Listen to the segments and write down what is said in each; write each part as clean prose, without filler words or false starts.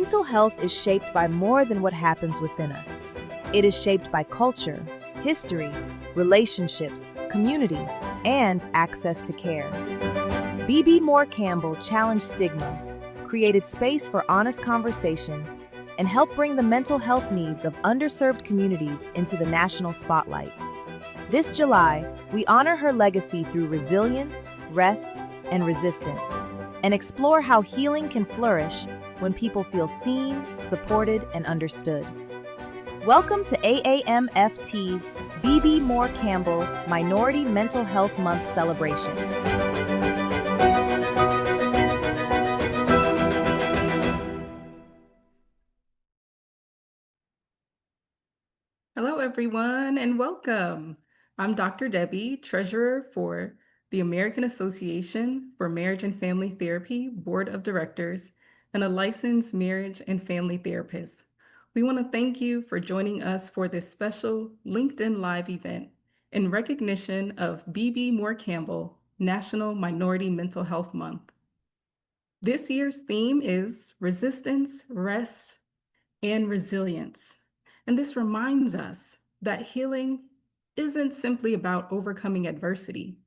Mental health is shaped by more than what happens within us. It is shaped by culture, history, relationships, community, and access to care. BeBe Moore Campbell challenged stigma, created space for honest conversation, and helped bring the mental health needs of underserved communities into the national spotlight. This July, we honor her legacy through resilience, rest, and resistance, and explore how healing can flourish when people feel seen, supported, and understood. Welcome to AAMFT's BeBe Moore Campbell Minority Mental Health Month celebration. Hello, everyone, and welcome. I'm Dr. Debbie, Treasurer for the American Association for Marriage and Family Therapy Board of Directors and a licensed marriage and family therapist. We want to thank you for joining us for this special LinkedIn Live event in recognition of BeBe Moore Campbell National Minority Mental Health Month. This year's theme is Resistance, Rest, and Resilience. And this reminds us that healing isn't simply about overcoming adversity.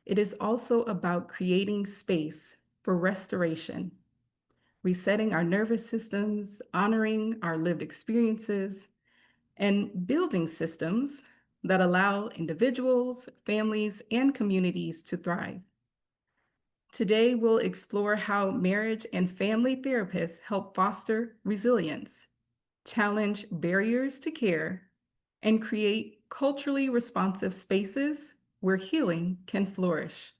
It is also about creating space for restoration, resetting our nervous systems, honoring our lived experiences, and building systems that allow individuals, families, and communities to thrive. Today, we'll explore how marriage and family therapists help foster resilience, challenge barriers to care, and create culturally responsive spaces where healing can flourish.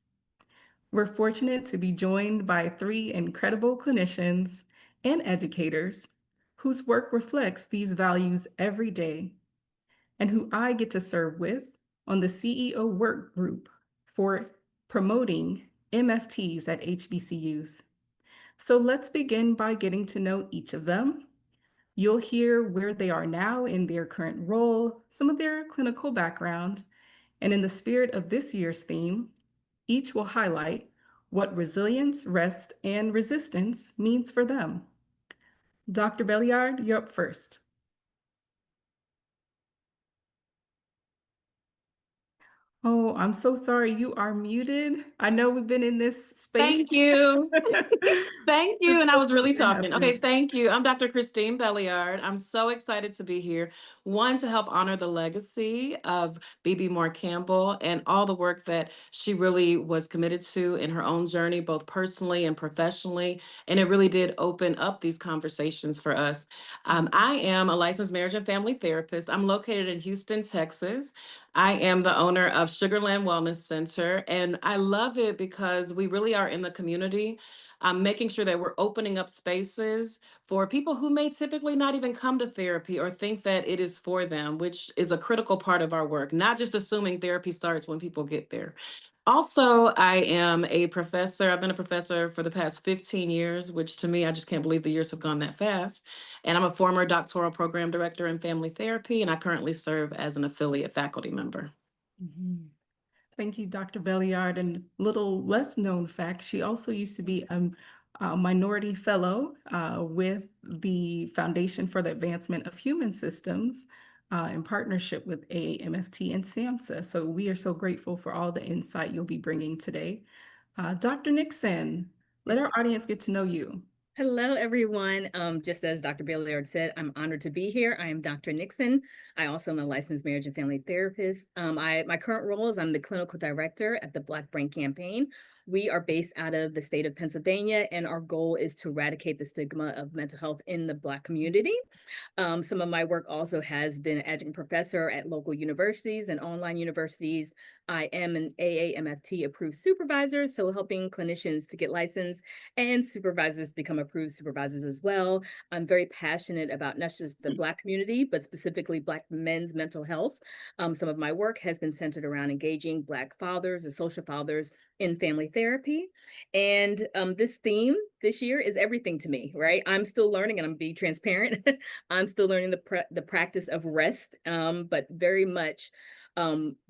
We're fortunate to be joined by three incredible clinicians and educators whose work reflects these values every day, and who I get to serve with on the CEO work group for promoting MFTs at HBCUs. So let's begin by getting to know each of them. You'll hear where they are now in their current role, some of their clinical background, and in the spirit of this year's theme, each will highlight what resilience, rest, and resistance means for them. Dr. Belliard, you're up first. Oh, I'm so sorry, you are muted. I know we've been in this space. Thank you. Thank you. And I was really talking. Happening. Okay, thank you. I'm Dr. Christine Belliard. I'm so excited to be here. One, to help honor the legacy of BeBe Moore Campbell and all the work that she really was committed to in her own journey, both personally and professionally. And it really did open up these conversations for us. I am a licensed marriage and family therapist. I'm located in Houston, Texas. I am the owner of Sugarland Wellness Center, and I love it because we really are in the community, making sure that we're opening up spaces for people who may typically not even come to therapy or think that it is for them, which is a critical part of our work, not just assuming therapy starts when people get there. Also, I am a professor. I've been a professor for the past 15 years, which to me, I just can't believe the years have gone that fast. And I'm a former doctoral program director in family therapy, and I currently serve as an affiliate faculty member. Mhm. Thank you, Dr. Belliard. And little less known fact, she also used to be a minority fellow with the Foundation for the Advancement of Human Systems in partnership with AAMFT and SAMHSA. So we are so grateful for all the insight you'll be bringing today. Dr. Nixon, let our audience get to know you. Hello, everyone. Just as Dr. Belliard said, I'm honored to be here. I am Dr. Nixon. I also am a licensed marriage and family therapist. My current role is I'm the clinical director at the Black Brain Campaign. We are based out of the state of Pennsylvania, and our goal is to eradicate the stigma of mental health in the Black community. Some of my work also has been an adjunct professor at local universities and online universities. I am an AAMFT approved supervisor, so helping clinicians to get licensed and supervisors become approved supervisors as well. I'm very passionate about not just the Black community, but specifically Black men's mental health. Some of my work has been centered around engaging Black fathers or social fathers in family therapy. And this theme this year is everything to me, right? I'm still learning, and I'm being transparent. I'm still learning the practice of rest, but very much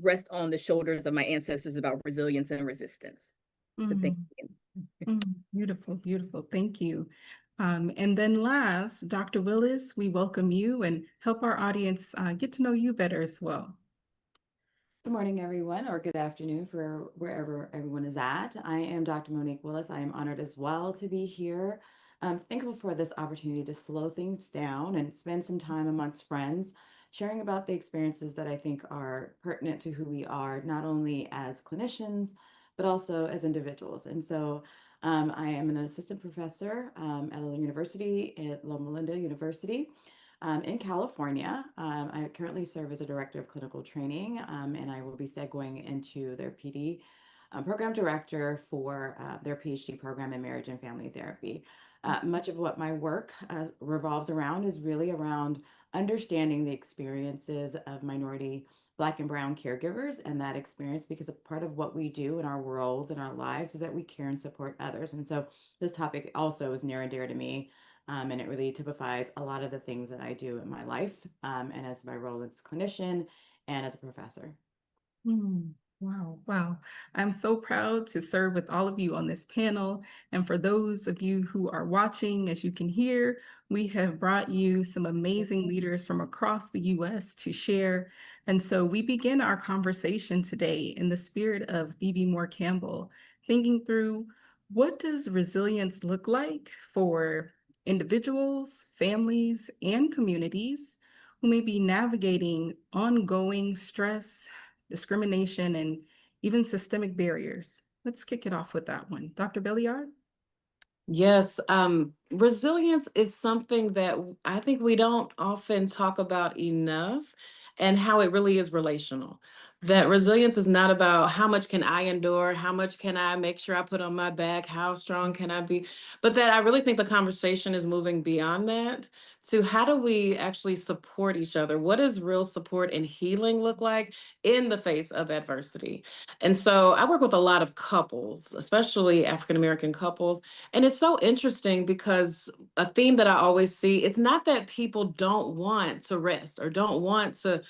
rest on the shoulders of my ancestors about resilience and resistance. So thank you. Beautiful, beautiful. Thank you. And then last, Dr. Willis, we welcome you and help our audience get to know you better as well. Good morning, everyone, or good afternoon for wherever everyone is at. I am Dr. Monique Willis. I am honored as well to be here. I'm thankful for this opportunity to slow things down and spend some time amongst friends, sharing about the experiences that I think are pertinent to who we are, not only as clinicians, but also as individuals. And so I am an assistant professor at a university at Loma Linda University in California. I currently serve as a director of clinical training, and I will be segueing into their PD program director for their PhD program in marriage and family therapy. Much of what my work revolves around is really around understanding the experiences of minority Black and Brown caregivers and that experience, because a part of what we do in our roles and our lives is that we care and support others. And so this topic also is near and dear to me. And it really typifies a lot of the things that I do in my life, and as my role as clinician and as a professor. Wow, wow. I'm so proud to serve with all of you on this panel. And for those of you who are watching, as you can hear, we have brought you some amazing leaders from across the US to share. And so we begin our conversation today in the spirit of BeBe Moore Campbell, thinking through what does resilience look like for individuals, families, and communities who may be navigating ongoing stress, discrimination, and even systemic barriers. Let's kick it off with that one. Dr. Belliard? Yes, resilience is something that I think we don't often talk about enough, and how it really is relational. That resilience is not about how much can I endure, how much can I make sure I put on my back, how strong can I be, but that I really think the conversation is moving beyond that to how do we actually support each other? What does real support and healing look like in the face of adversity? And so I work with a lot of couples, especially African American couples, and it's so interesting because a theme that I always see, it's not that people don't want to rest or don't want to,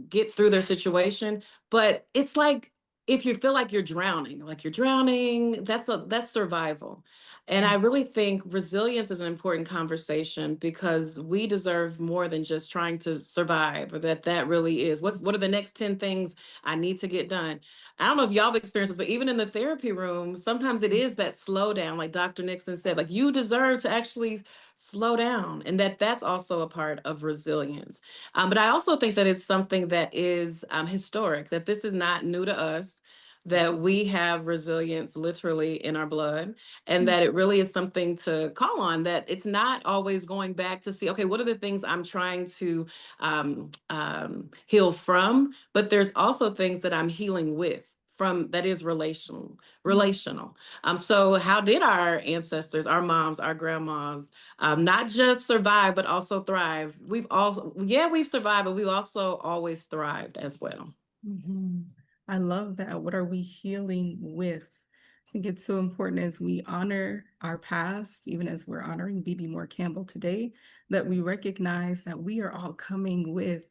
get through their situation, but it's like if you feel like you're drowning, that's survival. And I really think resilience is an important conversation because we deserve more than just trying to survive, or that really is what are the next 10 things I need to get done. I don't know if y'all have experienced this, but even in the therapy room, sometimes it is that slow down, like Dr. Nixon said, like you deserve to actually slow down, and that's also a part of resilience. But I also think that it's something that is historic, that this is not new to us, that we have resilience literally in our blood, and that it really is something to call on, that it's not always going back to see, okay, what are the things I'm trying to heal from, but there's also things that I'm healing with from that is relational. So how did our ancestors, our moms, our grandmas, not just survive, but also thrive? We've survived, but we've also always thrived as well. I love that. What are we healing with? I think it's so important as we honor our past, even as we're honoring BeBe Moore Campbell today, that we recognize that we are all coming with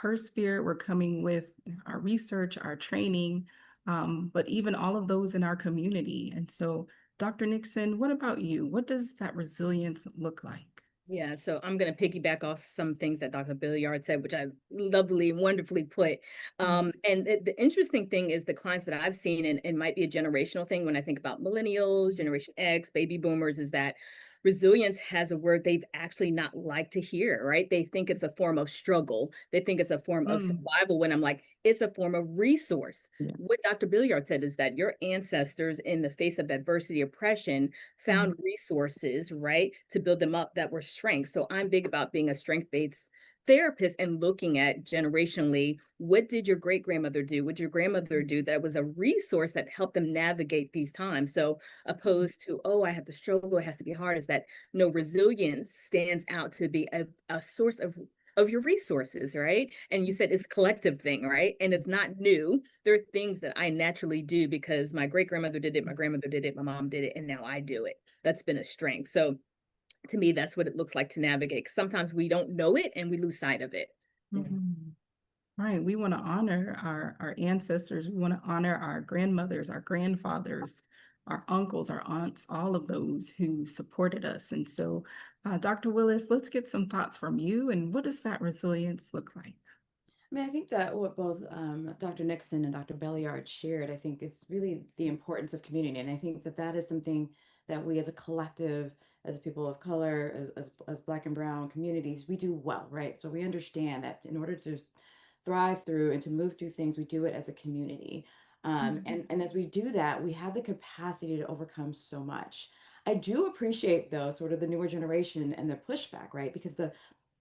her spirit. We're coming with our research, our training, but even all of those in our community. And so, Dr. Nixon, what about you? What does that resilience look like? Yeah, so I'm going to piggyback off some things that Dr. Billiard said, which I lovely, wonderfully put. And the interesting thing is the clients that I've seen, and it might be a generational thing when I think about millennials, Generation X, baby boomers, is that resilience has a word they've actually not liked to hear, right? They think it's a form of struggle. They think it's a form of survival, when I'm like, it's a form of resource. Yeah. What Dr. Billiard said is that your ancestors, in the face of adversity, oppression, found resources, right, to build them up that were strengths. So I'm big about being a strength-based therapist and looking at generationally, what did your great grandmother do? What did your grandmother do that was a resource that helped them navigate these times? So opposed to, oh, I have to struggle, it has to be hard, is that no, resilience stands out to be a source of your resources, right? And you said it's a collective thing, right? And it's not new. There are things that I naturally do because my great grandmother did it, my grandmother did it, my mom did it, and now I do it. That's been a strength. So to me, that's what it looks like to navigate. Sometimes we don't know it and we lose sight of it. Right. We want to honor our ancestors. We want to honor our grandmothers, our grandfathers, our uncles, our aunts, all of those who supported us. And so, Dr. Willis, let's get some thoughts from you. And what does that resilience look like? I mean, I think that what both Dr. Nixon and Dr. Belliard shared, I think, is really the importance of community. And I think that that is something that we as a collective, as people of color, as Black and Brown communities, we do well, right? So we understand that in order to thrive through and to move through things, we do it as a community. And as we do that, we have the capacity to overcome so much. I do appreciate, though, sort of the newer generation and the pushback, right? Because the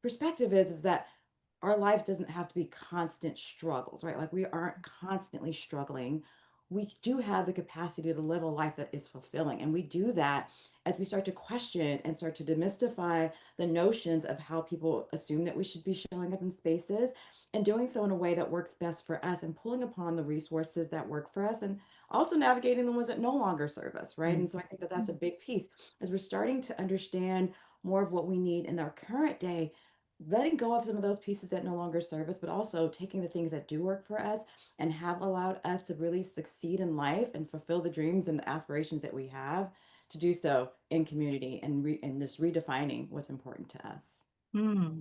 perspective is that our life doesn't have to be constant struggles, right? Like we aren't constantly struggling. We do have the capacity to live a life that is fulfilling. And we do that as we start to question and start to demystify the notions of how people assume that we should be showing up in spaces and doing so in a way that works best for us and pulling upon the resources that work for us and also navigating the ones that no longer serve us, right? And so I think that that's a big piece as we're starting to understand more of what we need in our current day, letting go of some of those pieces that no longer serve us, but also taking the things that do work for us and have allowed us to really succeed in life and fulfill the dreams and the aspirations that we have to do so in community and just redefining what's important to us. Hmm.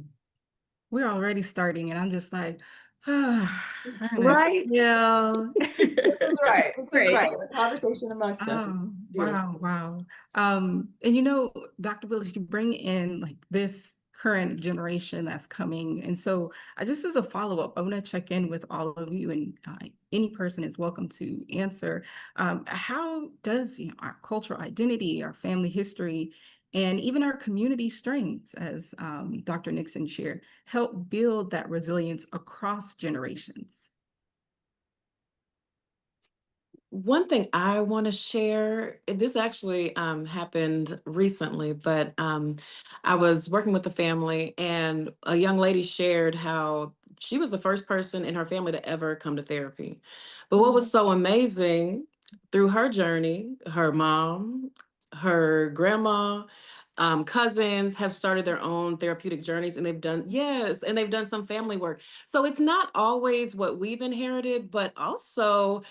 We're already starting, and I'm just like, ah, I'm gonna Right? exhale. This is right. This is Right. right. The conversation amongst us is Oh, beautiful. wow. And Dr. Willis, you bring in like this current generation that's coming. And so I just as a follow-up, I want to check in with all of you, and any person is welcome to answer. How does our cultural identity, our family history, and even our community strengths, as Dr. Nixon shared, help build that resilience across generations? One thing I want to share, this actually happened recently, but I was working with a family and a young lady shared how she was the first person in her family to ever come to therapy. But what was so amazing through her journey, her mom, her grandma, cousins have started their own therapeutic journeys and they've done some family work. So it's not always what we've inherited, but also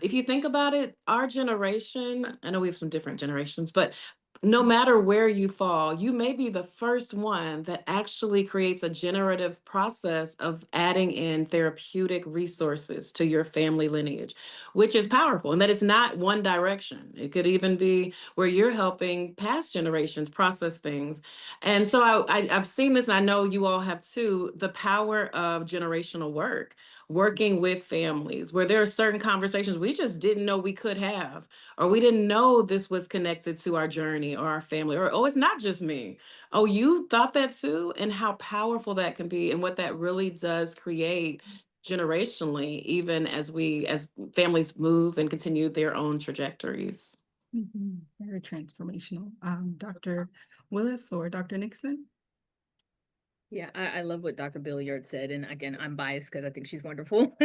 if you think about it, our generation, I know we have some different generations, but no matter where you fall, you may be the first one that actually creates a generative process of adding in therapeutic resources to your family lineage, which is powerful. And that it's not one direction. It could even be where you're helping past generations process things. And so I've seen this, and I know you all have too, the power of generational work, working with families where there are certain conversations we just didn't know we could have, or we didn't know this was connected to our journey or our family, or, oh, it's not just me. Oh, you thought that too? And how powerful that can be, and what that really does create generationally, even as families move and continue their own trajectories. Very transformational. Dr. Willis or Dr. Nixon? Yeah, I love what Dr. Billiard said. And again, I'm biased because I think she's wonderful.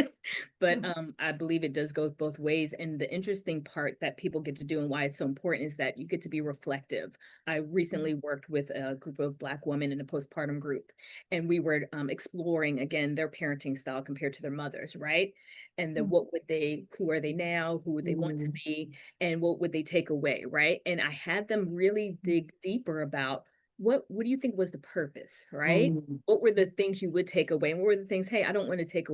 But I believe it does go both ways. And the interesting part that people get to do and why it's so important is that you get to be reflective. I recently worked with a group of Black women in a postpartum group, and we were exploring again their parenting style compared to their mothers, right? And then who are they now? Who would they want to be? And what would they take away, right? And I had them really dig deeper about what do you think was the purpose, right? What were the things you would take away? And what were the things, hey, I don't want to take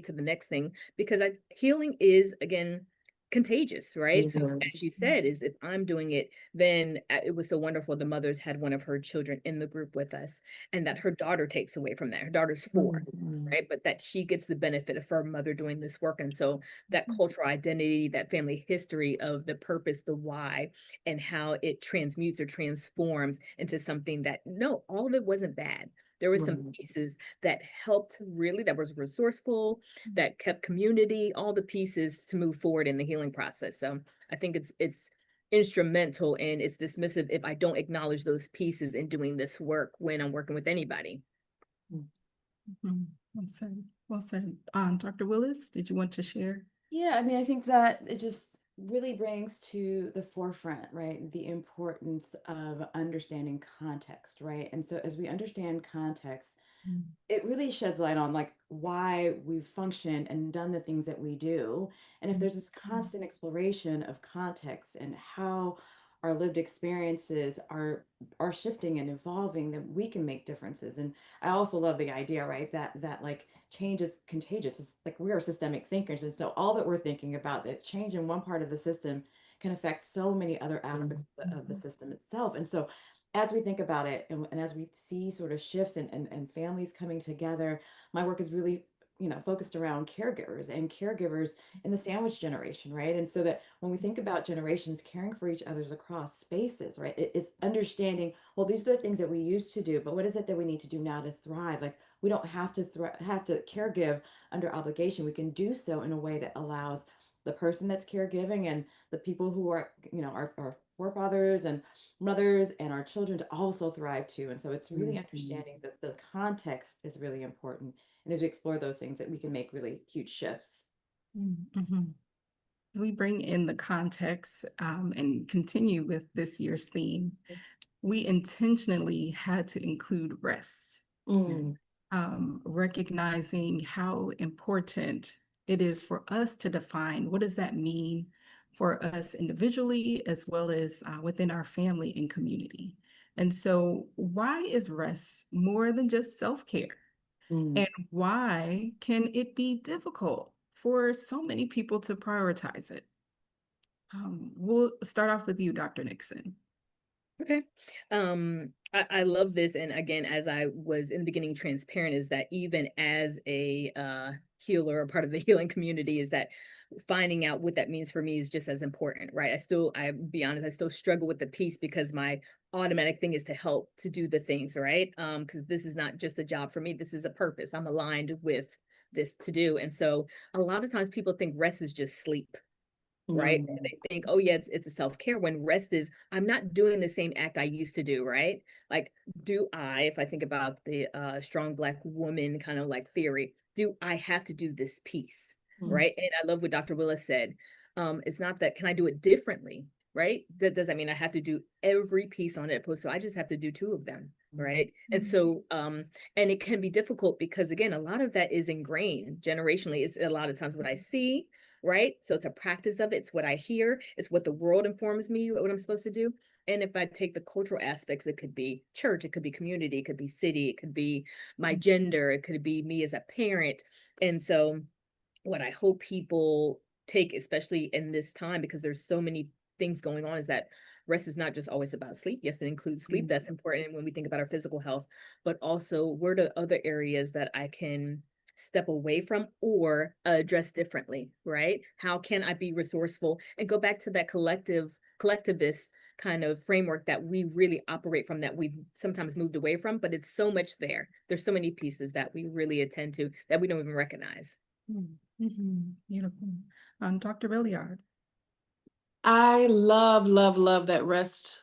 to the next thing, because healing is again contagious, right? So as you said, is if I'm doing it, then it was so wonderful. The mothers had one of her children in the group with us, and that her daughter takes away from that. Her daughter's 4, right? But that she gets the benefit of her mother doing this work. And so that cultural identity, that family history of the purpose, the why, and how it transmutes or transforms into something that, no, all of it wasn't bad. There were some pieces that helped really, that was resourceful, that kept community, all the pieces to move forward in the healing process. So I think it's instrumental, and it's dismissive if I don't acknowledge those pieces in doing this work when I'm working with anybody. Well said. Well said. Dr. Willis, did you want to share? Yeah, I mean, I think that it just really brings to the forefront, right, the importance of understanding context, right? And so as we understand context, it really sheds light on like why we've functioned and done the things that we do. And if there's this constant exploration of context and how our lived experiences are shifting and evolving, then we can make differences. And I also love the idea, right, that like change is contagious. It's like we are systemic thinkers. And so all that we're thinking about, that change in one part of the system can affect so many other aspects of the system itself. And so as we think about it and as we see sort of shifts and families coming together, my work is really, focused around caregivers and caregivers in the sandwich generation, right? And so that when we think about generations caring for each other's across spaces, right, it's understanding, well, these are the things that we used to do, but what is it that we need to do now to thrive? Like we don't have to have to caregive under obligation. We can do so in a way that allows the person that's caregiving and the people who are, our forefathers and mothers and our children to also thrive too. And so it's really understanding that the context is really important. And as we explore those things, that we can make really huge shifts. Mhm. We bring in the context and continue with this year's theme. We intentionally had to include rest, Mm, recognizing how important it is for us to define what does that mean for us individually as well as within our family and community. And so, why is rest more than just self-care? mm. And why can it be difficult for so many people to prioritize it? We'll start off with you, Dr. Nixon. Okay. I love this. And again, as I was in the beginning transparent, is that even as a healer, a part of the healing community, is that finding out what that means for me is just as important, right? I be honest, I still struggle with the piece because my automatic thing is to help to do the things, right? Because this is not just a job for me, this is a purpose. I'm aligned with this to do. And so a lot of times people think rest is just sleep, right? And Mm, they think, oh yeah, it's a self-care, when rest is, I'm not doing the same act I used to do, right? Like, do I, if I think about the strong Black woman kind of like theory, do I have to do this piece, mm, right? And I love what Dr. Willis said. It's not that, can I do it differently, right? That doesn't mean I have to do every piece on it. So I just have to do two of them, right? And so, and it can be difficult because again, a lot of that is ingrained generationally. It's a lot of times what I see, right? So it's a practice of it. It's what I hear. It's what the world informs me what I'm supposed to do. And if I take the cultural aspects, it could be church, it could be community, it could be city, it could be my gender, it could be me as a parent. And so what I hope people take, especially in this time, because there's so many things going on, is that rest is not just always about sleep. Yes, it includes sleep. That's important when we think about our physical health, but also where are the other areas that I can step away from or address differently, right? How can I be resourceful and go back to that collectivist kind of framework that we really operate from, that we've sometimes moved away from, but it's so much there. There's so many pieces that we really attend to that we don't even recognize. Beautiful. Dr. Billiard. I love, love, love that rest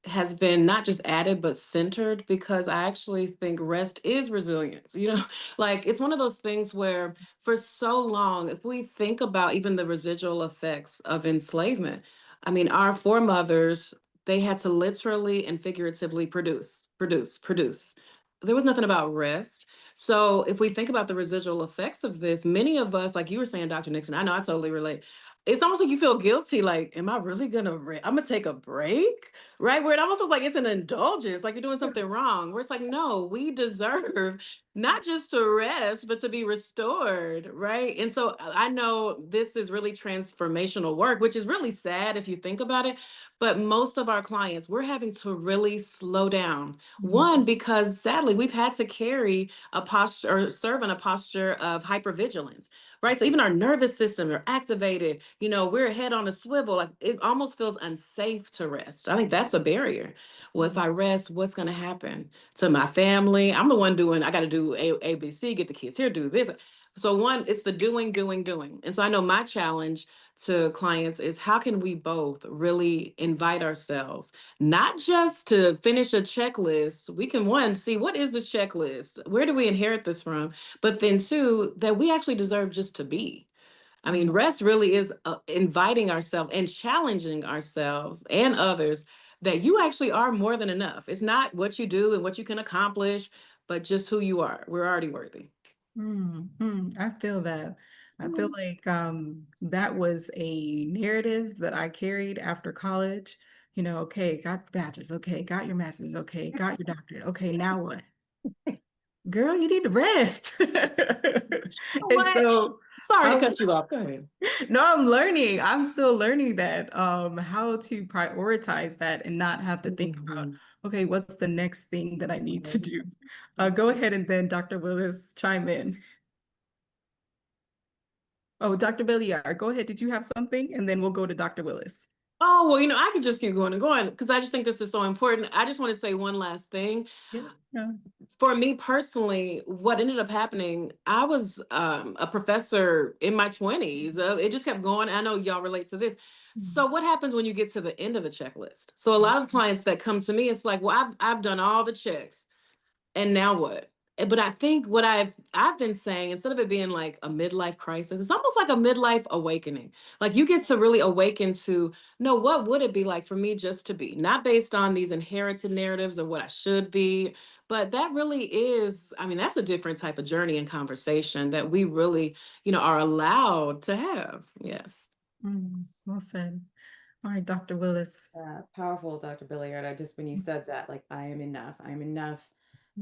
has been not just added, but centered because I actually think rest is resilience. Like it's one of those things where for so long, if we think about even the residual effects of enslavement, I mean, our foremothers, they had to literally and figuratively produce, produce, produce. There was nothing about rest. So if we think about the residual effects of this, many of us, like you were saying, Dr. Nixon, I know I totally relate. It's almost like you feel guilty, like, am I really I'm gonna take a break? Right? Where it almost feels like it's an indulgence, like you're doing something wrong. Where it's like, no, we deserve not just to rest, but to be restored. Right. And so I know this is really transformational work, which is really sad if you think about it. But most of our clients, we're having to really slow down. One, because sadly, we've had to carry a posture or serve in a posture of hypervigilance, right? So even our nervous system are activated, we're head on a swivel. Like it almost feels unsafe to rest. I think that's a barrier. Well, if I rest, what's going to happen to my family? I'm the one doing, I got to do ABC, get the kids here, do this. So one, it's the doing, doing, doing. And so I know my challenge to clients is how can we both really invite ourselves, not just to finish a checklist. We can one, see what is this checklist? Where do we inherit this from? But then two, that we actually deserve just to be. I mean, rest really is inviting ourselves and challenging ourselves and others that you actually are more than enough. It's not what you do and what you can accomplish, but just who you are. We're already worthy. I feel that. I feel like that was a narrative that I carried after college. You know, okay, got the bachelor's, okay, got your master's, okay, got your doctorate, okay, now what? Girl, you need to rest. And What? so Sorry to I'm cut you off. Go ahead. no, I'm learning. I'm still learning that how to prioritize that and not have to think about, okay, what's the next thing that I need to do? Go ahead and then Dr. Willis chime in. Oh, Dr. Belliard, go ahead. Did you have something? And then we'll go to Dr. Willis. Oh, well, I could just keep going and going because I just think this is so important. I just want to say one last thing. Yeah. For me personally, what ended up happening, I was a professor in my 20s. It just kept going. I know y'all relate to this. So what happens when you get to the end of the checklist? So a lot of clients that come to me, it's like, well, I've done all the checks. And now what? But I think what I've been saying, instead of it being like a midlife crisis, it's almost like a midlife awakening. Like you get to really awaken to know what would it be like for me just to be, not based on these inherited narratives or what I should be, but that really is, I mean, that's a different type of journey and conversation that we really, are allowed to have. Yes. Well said. All right, Dr. Willis. Powerful, Dr. Billiard. When you said that, like, I am enough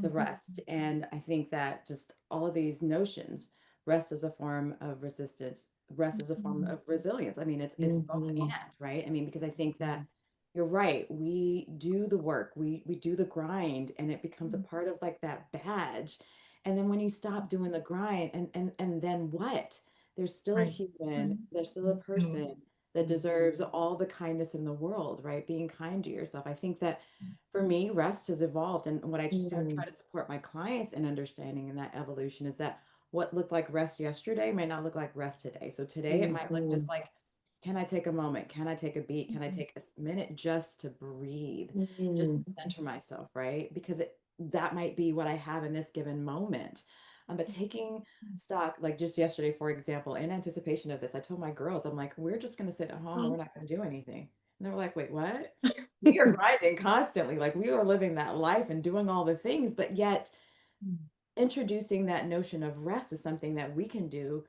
to rest. And I think that just all of these notions, rest is a form of resistance, rest is a form of resilience. I mean, it's both and, right? I mean, because I think that you're right. We do the work, we do the grind, and it becomes a part of like that badge. And then when you stop doing the grind, and then what? There's still a Right. human, there's still a person that deserves all the kindness in the world, right? Being kind to yourself. I think that for me, rest has evolved. And what I try to support my clients in understanding in that evolution is that what looked like rest yesterday may not look like rest today. So today it might look just like, can I take a moment? Can I take a beat? Can I take a minute just to breathe, just to center myself, right? Because that might be what I have in this given moment. But taking stock, like just yesterday, for example, in anticipation of this, I told my girls, I'm like, we're just going to sit at home and we're not going to do anything. And they were like, wait, what? We are grinding constantly. Like we are living that life and doing all the things, but yet introducing that notion of rest is something that we can do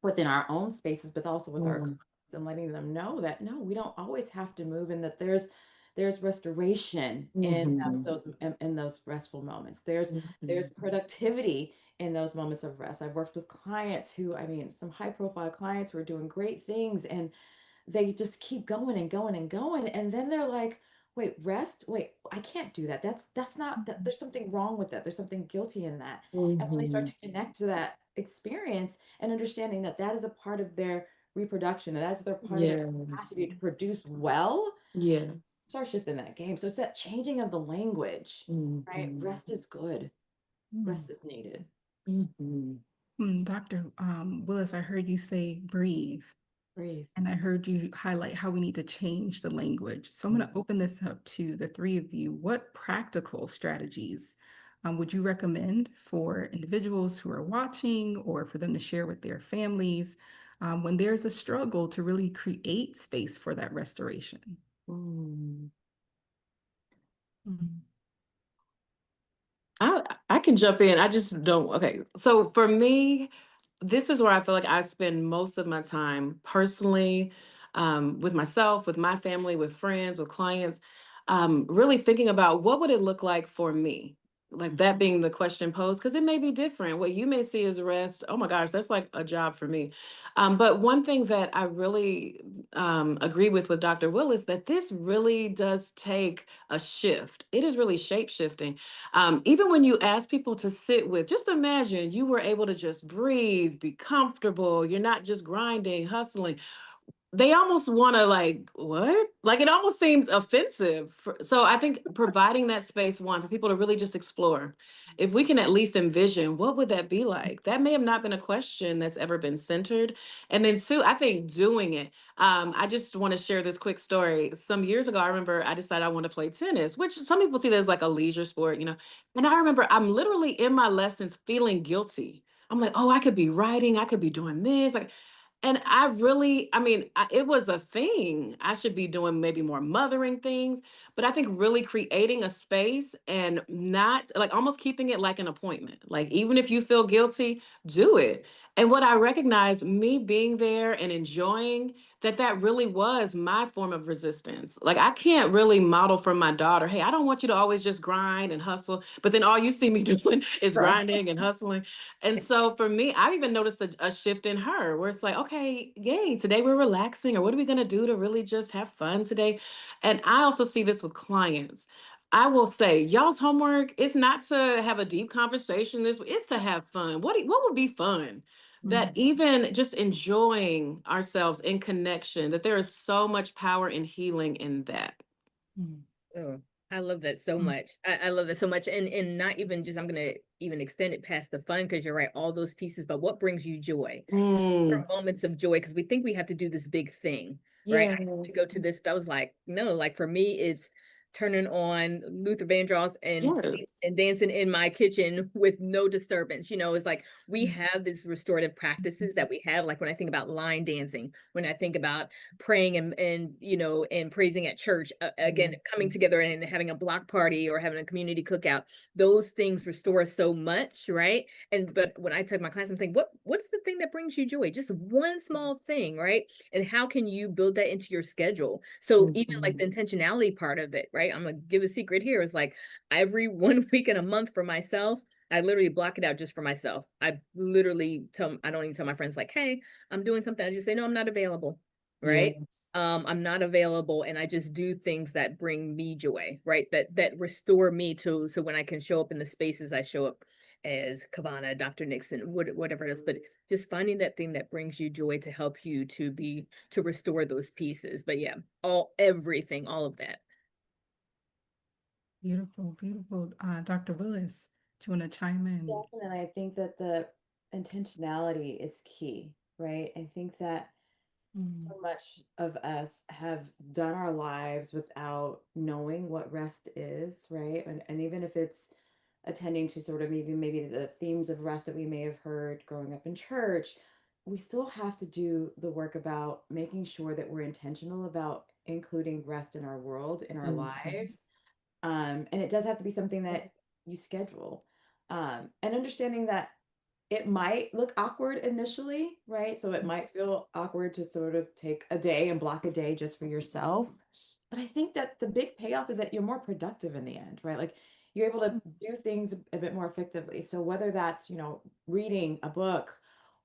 within our own spaces, but also with our clients, and letting them know that no, we don't always have to move, and that there's restoration in those restful moments. There's productivity in those moments of rest. I've worked with clients who, I mean, some high profile clients who are doing great things, and they just keep going and going and going, and then they're like, wait, rest, wait, I can't do that. That's not that, there's something wrong with that, there's something guilty in that. And when they start to connect to that experience and understanding that that is a part of their reproduction, and that's their part of their capacity to produce well, Yeah. start shifting that game. So it's that changing of the language, right? Rest is good, rest is needed. Dr. Willis, I heard you say breathe. Breathe. And I heard you highlight how we need to change the language. So I'm going to open this up to the three of you. What practical strategies would you recommend for individuals who are watching, or for them to share with their families when there's a struggle to really create space for that restoration? I can jump in. I just don't. Okay. So for me, this is where I feel like I spend most of my time personally, with myself, with my family, with friends, with clients, really thinking about what would it look like for me? Like that being the question posed, because it may be different. What you may see as rest, oh my gosh, that's like a job for me. But one thing that I really agree with Dr. Willis, that this really does take a shift. It is really shape shifting. Even when you ask people to sit with, just imagine you were able to just breathe, be comfortable. You're not just grinding, hustling. They almost want to like, what? Like it almost seems offensive. So I think providing that space, one, for people to really just explore. If we can at least envision, what would that be like? That may have not been a question that's ever been centered. And then two, I think doing it. I just want to share this quick story. Some years ago, I remember I decided I want to play tennis, which some people see that as like a leisure sport, And I remember I'm literally in my lessons feeling guilty. I'm like, oh, I could be writing, I could be doing this. Like, And I really, I mean, it was a thing. I should be doing maybe more mothering things, but I think really creating a space and not like almost keeping it like an appointment. Like, even if you feel guilty, do it. And what I recognize, me being there and enjoying that, that really was my form of resistance. Like, I can't really model for my daughter, hey, I don't want you to always just grind and hustle, but then all you see me doing is Right. grinding and hustling. And so for me, I've even noticed a shift in her where it's like, okay, yay, today we're relaxing, or what are we going to do to really just have fun today? And I also see this with clients. I will say, y'all's homework is not to have a deep conversation. It's to have fun. What would be fun? That even just enjoying ourselves in connection, that there is so much power and healing in that. Oh, I love that so much. I love that so much. And not even just, I'm gonna even extend it past the fun, because you're right, all those pieces, but what brings you joy? Mm, For moments of joy, because we think we have to do this big thing, right? I have to yes. go to this, but I was like, no, like for me, it's turning on Luther Vandross and Yes. and dancing in my kitchen with no disturbance. It's like we have these restorative practices that we have. Like when I think about line dancing, when I think about praying and praising at church, again, coming together and having a block party or having a community cookout, those things restore us so much, right? But when I took my class, I'm thinking, what's the thing that brings you joy? Just one small thing, right? And how can you build that into your schedule? So even like the intentionality part of it, right? I'm gonna give a secret here, is like every 1 week in a month for myself, I literally block it out just for myself. I don't even tell my friends like, hey, I'm doing something. I just say, no, I'm not available. Right. Yes. I'm not available, and I just do things that bring me joy, right? That restore me to, so when I can show up in the spaces I show up as Kavana, Dr. Nixon, whatever it is, but just finding that thing that brings you joy to help you to restore those pieces. But yeah, everything, all of that. Beautiful, beautiful. Dr. Willis, do you want to chime in? Definitely. I think that the intentionality is key, right? I think that so much of us have done our lives without knowing what rest is, right? And even if it's attending to sort of maybe the themes of rest that we may have heard growing up in church, we still have to do the work about making sure that we're intentional about including rest in our world, in our lives. And it does have to be something that you schedule. And understanding that it might look awkward initially, right? So it might feel awkward to sort of take a day and block a day just for yourself. But I think that the big payoff is that you're more productive in the end, right? Like you're able to do things a bit more effectively. So whether that's, reading a book,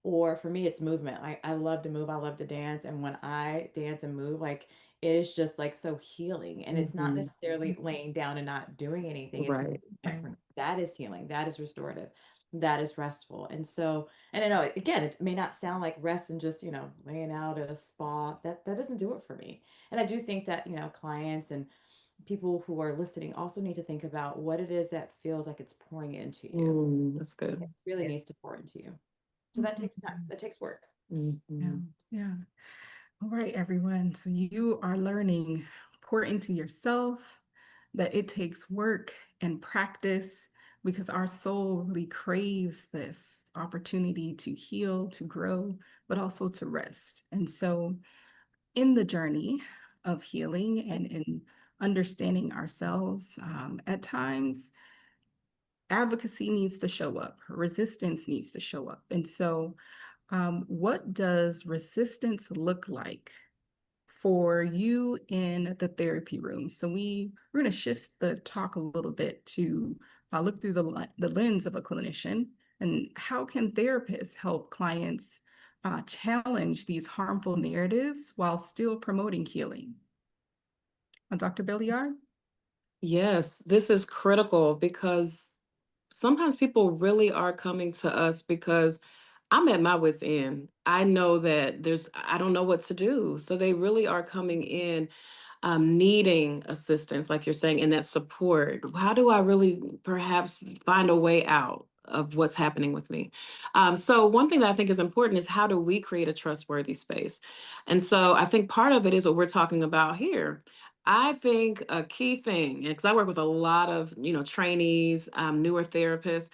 or for me, it's movement. I love to move, I love to dance. And when I dance and move, like it is just like so healing. And it's not necessarily laying down and not doing anything. It's Right. different. That is healing. That is restorative. That is restful. And so, and I know again, it may not sound like rest and just, laying out at a spa. That doesn't do it for me. And I do think that, clients and people who are listening also need to think about what it is that feels like it's pouring into you. That's good. It really Yeah. needs to pour into you. So that takes time. That takes work. Yeah, yeah. All right, everyone. So you are learning, pour into yourself, that it takes work and practice because our soul really craves this opportunity to heal, to grow, but also to rest. And so in the journey of healing and in understanding ourselves, at times advocacy needs to show up, resistance needs to show up. And so what does resistance look like for you in the therapy room? So we're going to shift the talk a little bit to look through the lens of a clinician, and how can therapists help clients challenge these harmful narratives while still promoting healing? Dr. Belliard? Yes, this is critical because sometimes people really are coming to us because I'm at my wit's end. I know that I don't know what to do. So they really are coming in needing assistance, like you're saying, and that support. How do I really perhaps find a way out of what's happening with me? So one thing that I think is important is, how do we create a trustworthy space? And so I think part of it is what we're talking about here. I think a key thing, because I work with a lot of trainees, newer therapists,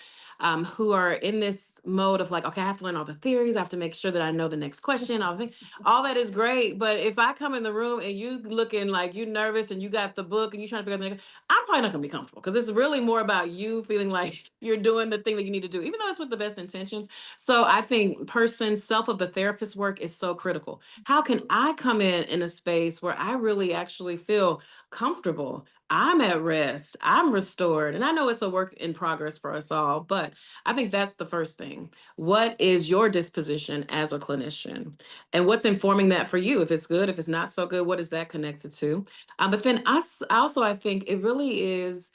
who are in this mode of like, okay, I have to learn all the theories. I have to make sure that I know the next question. All that is great. But if I come in the room and you looking like you nervous and you got the book and you trying to figure out the next, I'm probably not gonna be comfortable because it's really more about you feeling like you're doing the thing that you need to do, even though it's with the best intentions. So I think self of the therapist work is so critical. How can I come in a space where I really actually feel comfortable? I'm at rest, I'm restored. And I know it's a work in progress for us all, but I think that's the first thing. What is your disposition as a clinician? And what's informing that for you? If it's good, if it's not so good, what is that connected to? But then us also, I think it really is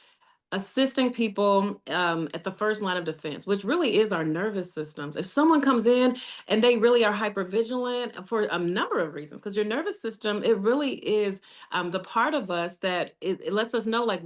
assisting people at the first line of defense, which really is our nervous systems. If someone comes in and they really are hypervigilant for a number of reasons, because your nervous system, it really is the part of us that it lets us know like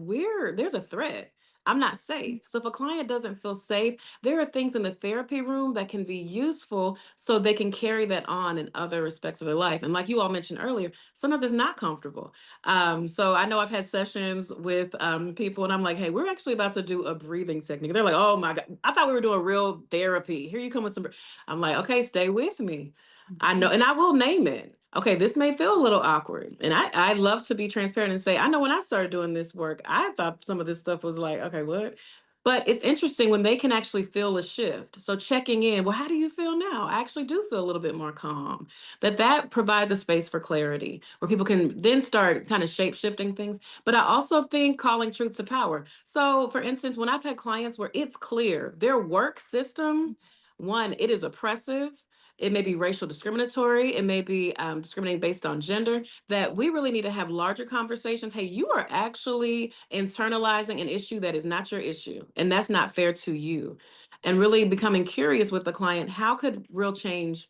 there's a threat. I'm not safe. So if a client doesn't feel safe, there are things in the therapy room that can be useful so they can carry that on in other respects of their life. And like you all mentioned earlier, sometimes it's not comfortable. So I know I've had sessions with people and I'm like, hey, we're actually about to do a breathing technique. They're like, oh my God, I thought we were doing real therapy. Here you come with some. I'm like, okay, stay with me. I know, and I will name it. Okay, this may feel a little awkward. And I love to be transparent and say, I know when I started doing this work, I thought some of this stuff was like, okay, what? But it's interesting when they can actually feel a shift. So checking in, well, how do you feel now? I actually do feel a little bit more calm. That provides a space for clarity where people can then start kind of shape shifting things. But I also think calling truth to power. So for instance, when I've had clients where it's clear their work system, one, it is oppressive. It may be racial discriminatory. It may be discriminating based on gender, that we really need to have larger conversations. Hey, you are actually internalizing an issue that is not your issue, and that's not fair to you. And really becoming curious with the client, how could real change,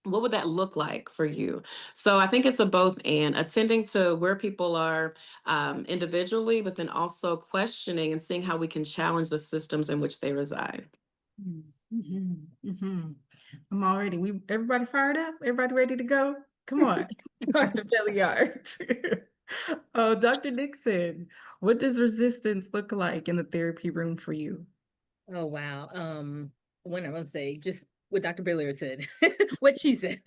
what would that look like for you? So I think it's a both and attending to where people are individually, but then also questioning and seeing how we can challenge the systems in which they reside. I'm already, everybody fired up? Everybody ready to go? Come on, Dr. Belliard. Dr. Nixon, what does resistance look like in the therapy room for you? Oh, wow. When I would say just what Dr. Billiard said, what she said.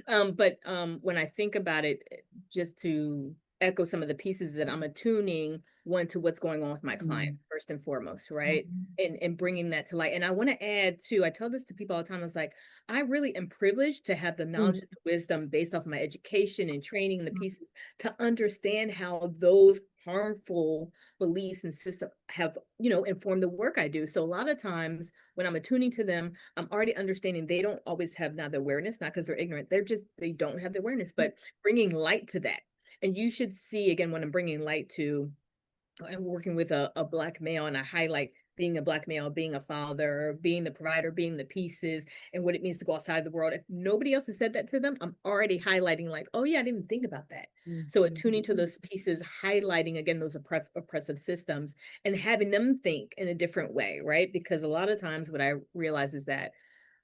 But when I think about it, just to echo some of the pieces that I'm attuning one to what's going on with my client first and foremost, right? And bringing that to light. And I want to add too, I tell this to people all the time. I was like, I really am privileged to have the knowledge and the wisdom based off of my education and training and the pieces to understand how those harmful beliefs and systems have, informed the work I do. So a lot of times when I'm attuning to them, I'm already understanding they don't always have now the awareness, not because they're ignorant, they don't have the awareness, but bringing light to that. And you should see, again, when I'm bringing light to, I'm working with a Black male and I highlight being a Black male, being a father, being the provider, being the pieces, and what it means to go outside the world. If nobody else has said that to them, I'm already highlighting like, oh yeah, I didn't think about that. So attuning to those pieces, highlighting again, those oppressive systems and having them think in a different way, right? Because a lot of times what I realize is that